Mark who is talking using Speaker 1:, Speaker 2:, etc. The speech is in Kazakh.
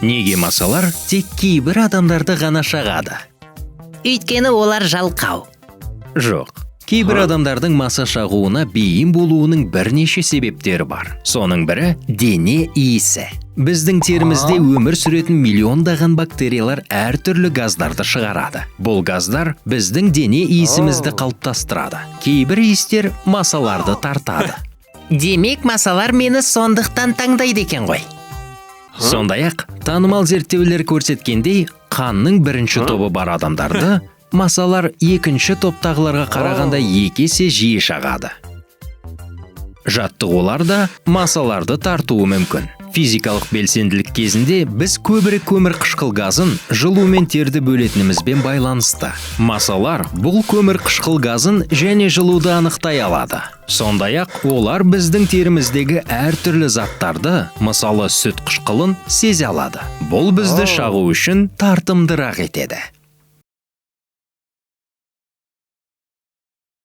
Speaker 1: Неге масалар тек кейбір адамдарды ғана шағады?
Speaker 2: Өйткені олар жалқау.
Speaker 1: Жоқ. Кейбір адамдардың маса шағуына бейім болуының бірнеше себептері бар. Соның бірі дене иісі. Біздің терімізде өмір сүретін миллиондаған бактериялар әртүрлі газдарды шығарады. Бұл газдар біздің дене иісімізді қалыптастырады. Кейбір иістер масаларды тартады.
Speaker 2: Демек, масалар мені сондықтан таңдайды екен ғой.
Speaker 1: Сондай-ақ, танымал зерттеулер көрсеткендей, қанның бірінші тобы бар адамдарды масалар екінші топтағыларға қарағанда 2 есе жиі шағады. Жаттығулар да масаларды тартуы мүмкін. Физикалық белсенділік кезінде біз көбірек көмір қышқыл газын жылу мен терді бөлетінімізбен байланысты. Масалар бұл көмір қышқыл газын және жылуды анықтай алады. Сондай-ақ олар біздің теріміздегі әртүрлі заттарды, мысалы сүт қышқылын сезе алады. Бұл бізді шағу үшін тартымдырақ етеді.